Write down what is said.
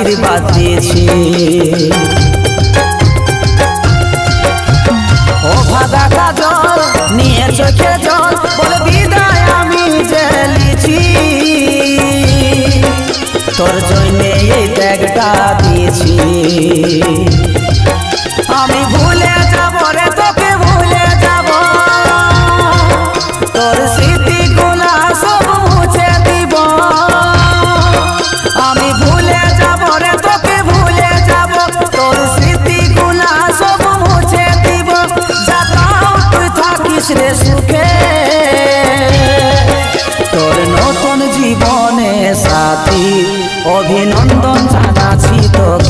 আশীর্বাদ দিয়েছি। ও ভাদা কাজল নিয়ে চোখে জল বলে বিদায় আমি জেলেছি, তোর জন্যে এই ত্যাগটা দিয়েছি। আমি ভুলে